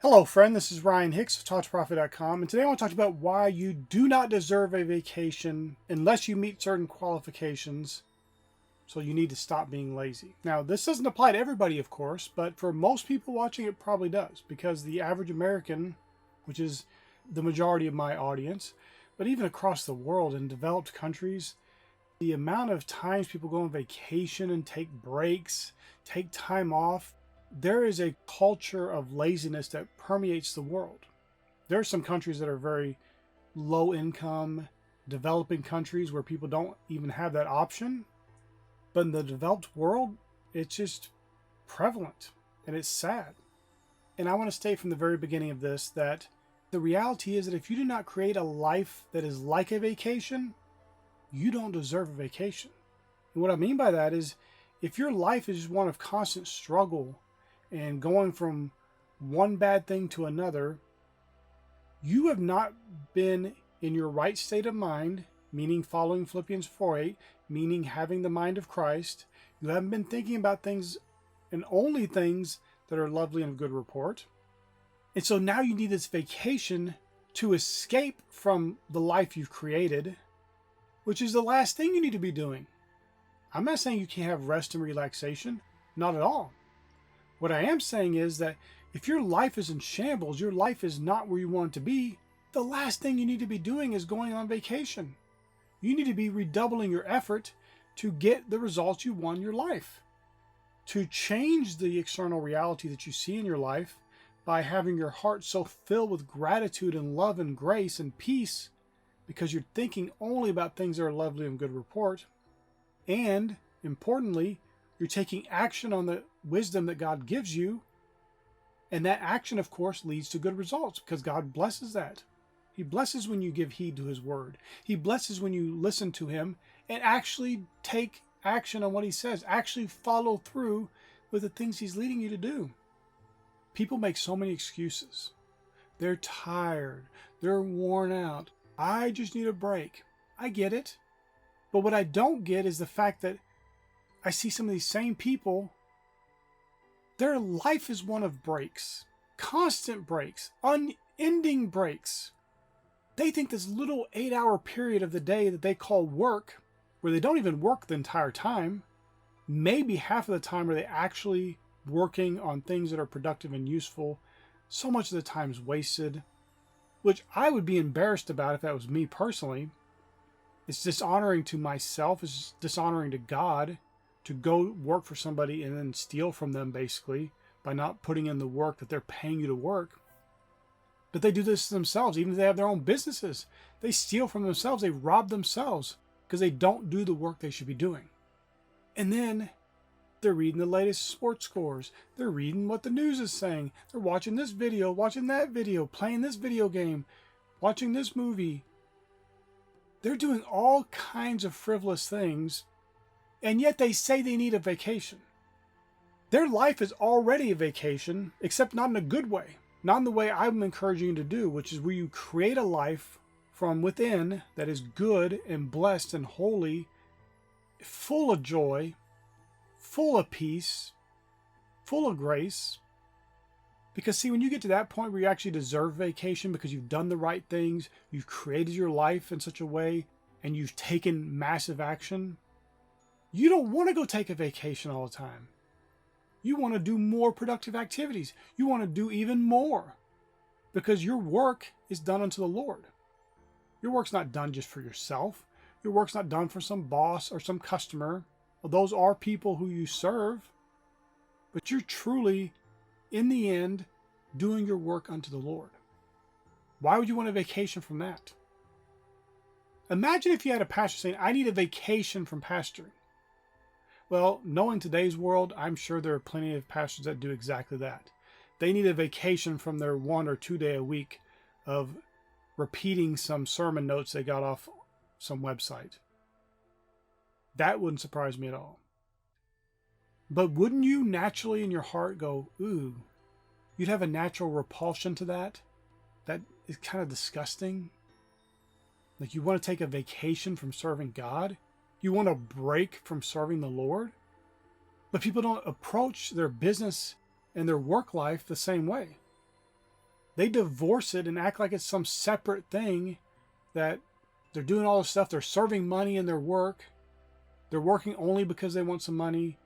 Hello, friend. This is Ryan Hicks of TalkToProfit.com, and today I want to talk about why you do not deserve a vacation unless you meet certain qualifications. So you need to stop being lazy. Now, this doesn't apply to everybody, of course, but for most people watching, it probably does, because the average American, which is the majority of my audience, but even across the world in developed countries, the amount of times people go on vacation and take breaks, take time off, there is a culture of laziness that permeates the world. There are some countries that are very low income, developing countries where people don't even have that option. But in the developed world, it's just prevalent and it's sad. And I want to state from the very beginning of this that the reality is that if you do not create a life that is like a vacation, you don't deserve a vacation. And what I mean by that is if your life is one of constant struggle and going from one bad thing to another, you have not been in your right state of mind, meaning following Philippians 4:8, meaning having the mind of Christ. You haven't been thinking about things and only things that are lovely and of good report. And so now you need this vacation to escape from the life you've created, which is the last thing you need to be doing. I'm not saying you can't have rest and relaxation, not at all. What I am saying is that if your life is in shambles, your life is not where you want it to be, the last thing you need to be doing is going on vacation. You need to be redoubling your effort to get the results you want in your life, to change the external reality that you see in your life by having your heart so filled with gratitude and love and grace and peace because you're thinking only about things that are lovely and good report. And importantly, you're taking action on the wisdom that God gives you. And that action, of course, leads to good results because God blesses that. He blesses when you give heed to his word. He blesses when you listen to him and actually take action on what he says, actually follow through with the things he's leading you to do. People make so many excuses. They're tired. They're worn out. I just need a break. I get it. But what I don't get is the fact that I see some of these same people, their life is one of breaks, constant breaks, unending breaks. They think this little 8-hour period of the day that they call work, where they don't even work the entire time, maybe half of the time are they actually working on things that are productive and useful. So much of the time is wasted, which I would be embarrassed about if that was me personally. It's dishonoring to myself, it's dishonoring to God to go work for somebody and then steal from them basically by not putting in the work that they're paying you to work. But they do this to themselves. Even if they have their own businesses, they steal from themselves. They rob themselves because they don't do the work they should be doing. And then they're reading the latest sports scores. They're reading what the news is saying. They're watching this video, watching that video, playing this video game, watching this movie. They're doing all kinds of frivolous things, and yet they say they need a vacation. Their life is already a vacation, except not in a good way. Not in the way I'm encouraging you to do, which is where you create a life from within that is good and blessed and holy, full of joy, full of peace, full of grace. Because see, when you get to that point where you actually deserve vacation because you've done the right things, you've created your life in such a way, and you've taken massive action, you don't want to go take a vacation all the time. You want to do more productive activities. You want to do even more because your work is done unto the Lord. Your work's not done just for yourself. Your work's not done for some boss or some customer. Well, those are people who you serve, but you're truly, in the end, doing your work unto the Lord. Why would you want a vacation from that? Imagine if you had a pastor saying, I need a vacation from pastoring. Well, knowing today's world, I'm sure there are plenty of pastors that do exactly that. They need a vacation from their 1 or 2 day a week of repeating some sermon notes they got off some website. That wouldn't surprise me at all. But wouldn't you naturally in your heart go, ooh, you'd have a natural repulsion to that? That is kind of disgusting. Like you want to take a vacation from serving God? You want a break from serving the Lord? But people don't approach their business and their work life the same way. They divorce it and act like it's some separate thing, that they're doing all this stuff. They're serving money in their work. They're working only because they want some money.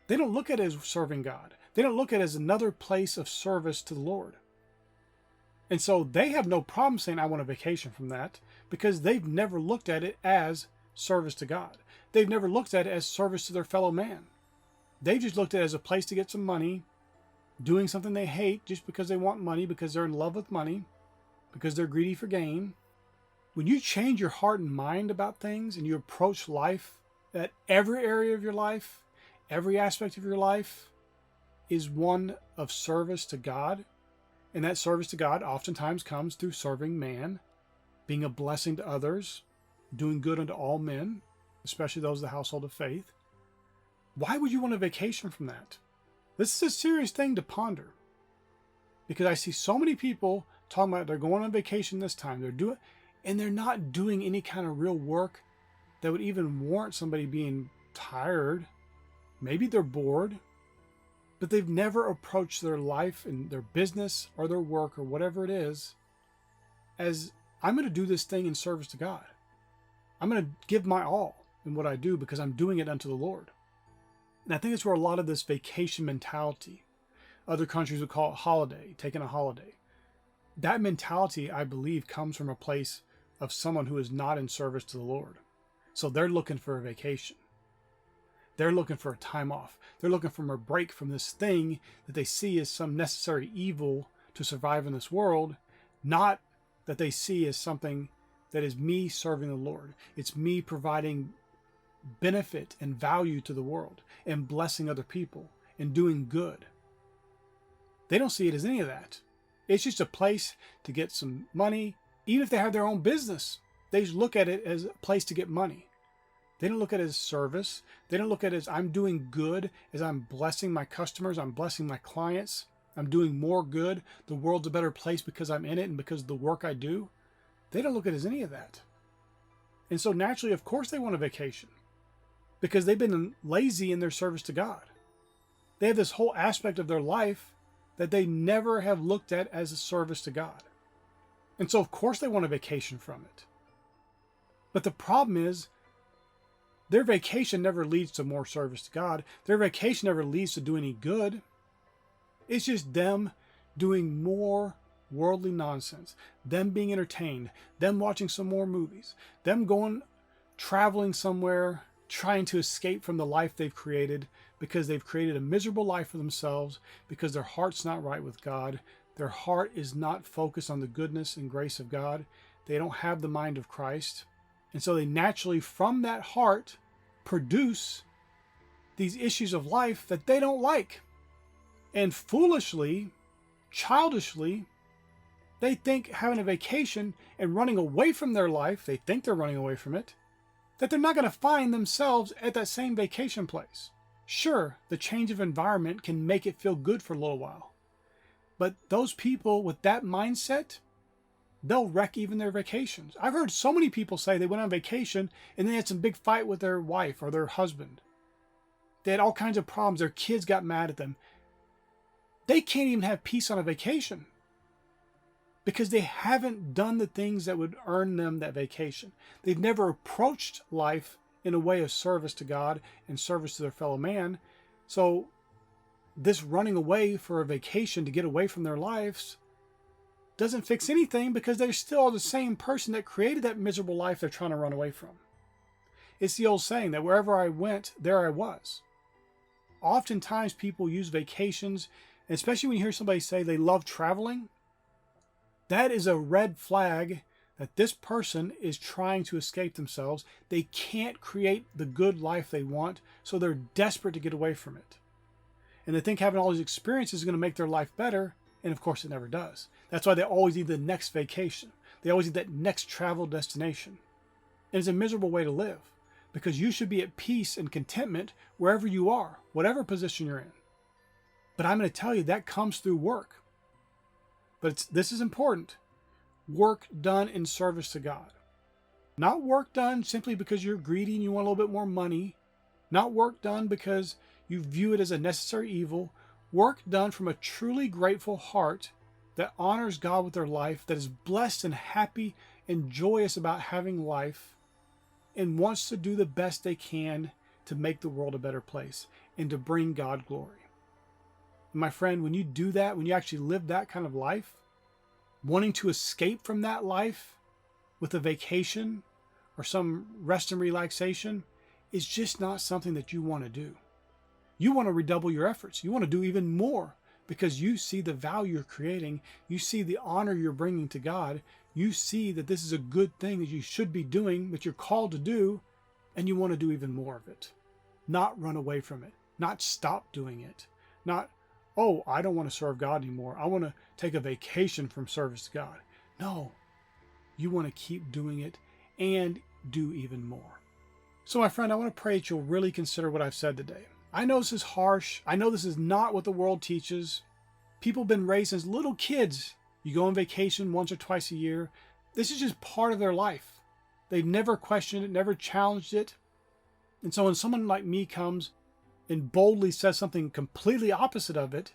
They don't look at it as serving God. They don't look at it as another place of service to the Lord. And so they have no problem saying, I want a vacation from that, because they've never looked at it as service to God. They've never looked at it as service to their fellow man. They've just looked at it as a place to get some money, doing something they hate just because they want money, because they're in love with money, because they're greedy for gain. When you change your heart and mind about things and you approach life, that every area of your life, every aspect of your life is one of service to God. And that service to God oftentimes comes through serving man, being a blessing to others, doing good unto all men, especially those of the household of faith. Why would you want a vacation from that? This is a serious thing to ponder, because I see so many people talking about they're going on vacation this time. They're not doing any kind of real work that would even warrant somebody being tired. Maybe they're bored, but they've never approached their life and their business or their work or whatever it is as, I'm going to do this thing in service to God. I'm going to give my all in what I do because I'm doing it unto the Lord. And I think it's where a lot of this vacation mentality, other countries would call it holiday, taking a holiday. That mentality, I believe, comes from a place of someone who is not in service to the Lord. So they're looking for a vacation. They're looking for a time off. They're looking for a break from this thing that they see as some necessary evil to survive in this world, not that they see as something that is me serving the Lord. It's me providing benefit and value to the world and blessing other people and doing good. They don't see it as any of that. It's just a place to get some money. Even if they have their own business, they just look at it as a place to get money. They don't look at it as service. They don't look at it as I'm doing good, as I'm blessing my customers, I'm blessing my clients, I'm doing more good. The world's a better place because I'm in it and because of the work I do. They don't look at it as any of that. And so naturally, of course, they want a vacation because they've been lazy in their service to God. They have this whole aspect of their life that they never have looked at as a service to God. And so, of course, they want a vacation from it. But the problem is, their vacation never leads to more service to God. Their vacation never leads to do any good. It's just them doing more worldly nonsense, them being entertained, them watching some more movies, them going traveling somewhere, trying to escape from the life they've created because they've created a miserable life for themselves because their heart's not right with God. Their heart is not focused on the goodness and grace of God. They don't have the mind of Christ. And so they naturally, from that heart, produce these issues of life that they don't like. And foolishly, childishly, they think having a vacation and running away from their life, they think they're running away from it, that they're not going to find themselves at that same vacation place. Sure, the change of environment can make it feel good for a little while. But those people with that mindset, they'll wreck even their vacations. I've heard so many people say they went on vacation and they had some big fight with their wife or their husband. They had all kinds of problems. Their kids got mad at them. They can't even have peace on a vacation because they haven't done the things that would earn them that vacation. They've never approached life in a way of service to God and service to their fellow man. So this running away for a vacation to get away from their lives doesn't fix anything because they're still the same person that created that miserable life they're trying to run away from. It's the old saying that wherever I went, there I was. Oftentimes people use vacations, and especially when you hear somebody say they love traveling, that is a red flag that this person is trying to escape themselves. They can't create the good life they want, so they're desperate to get away from it. And they think having all these experiences is going to make their life better, and of course it never does. That's why they always need the next vacation. They always need that next travel destination. And it's a miserable way to live because you should be at peace and contentment wherever you are, whatever position you're in. But I'm going to tell you that comes through work. But this is important. Work done in service to God. Not work done simply because you're greedy and you want a little bit more money. Not work done because you view it as a necessary evil. Work done from a truly grateful heart that honors God with their life, that is blessed and happy and joyous about having life, and wants to do the best they can to make the world a better place and to bring God glory. And my friend, when you do that, when you actually live that kind of life, wanting to escape from that life with a vacation or some rest and relaxation is just not something that you want to do. You want to redouble your efforts. You want to do even more because you see the value you're creating. You see the honor you're bringing to God. You see that this is a good thing that you should be doing, that you're called to do, and you want to do even more of it. Not run away from it. Not stop doing it. Not, oh, I don't want to serve God anymore. I want to take a vacation from service to God. No, you want to keep doing it and do even more. So my friend, I want to pray that you'll really consider what I've said today. I know this is harsh. I know this is not what the world teaches. People have been raised as little kids. You go on vacation once or twice a year. This is just part of their life. They've never questioned it, never challenged it. And so when someone like me comes and boldly says something completely opposite of it,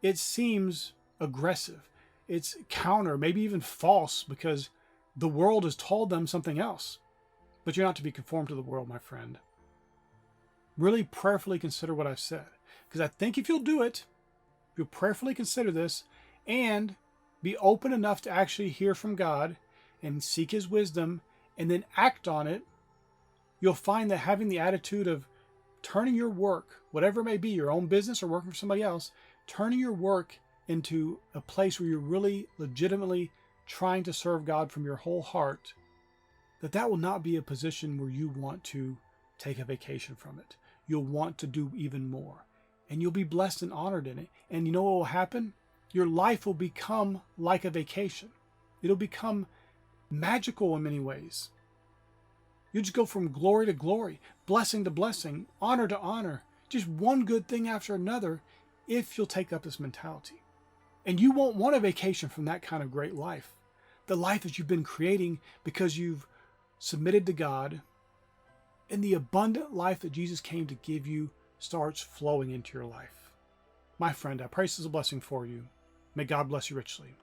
it seems aggressive. It's counter, maybe even false, because the world has told them something else. But you're not to be conformed to the world, my friend. Really prayerfully consider what I've said. Because I think if you'll do it, if you'll prayerfully consider this and be open enough to actually hear from God and seek His wisdom and then act on it, you'll find that having the attitude of turning your work, whatever it may be, your own business or working for somebody else, turning your work into a place where you're really legitimately trying to serve God from your whole heart, that will not be a position where you want to take a vacation from it. You'll want to do even more. And you'll be blessed and honored in it. And you know what will happen? Your life will become like a vacation. It'll become magical in many ways. You just go from glory to glory, blessing to blessing, honor to honor, just one good thing after another if you'll take up this mentality. And you won't want a vacation from that kind of great life. The life that you've been creating because you've submitted to God, and the abundant life that Jesus came to give you starts flowing into your life. My friend, I pray this is a blessing for you. May God bless you richly.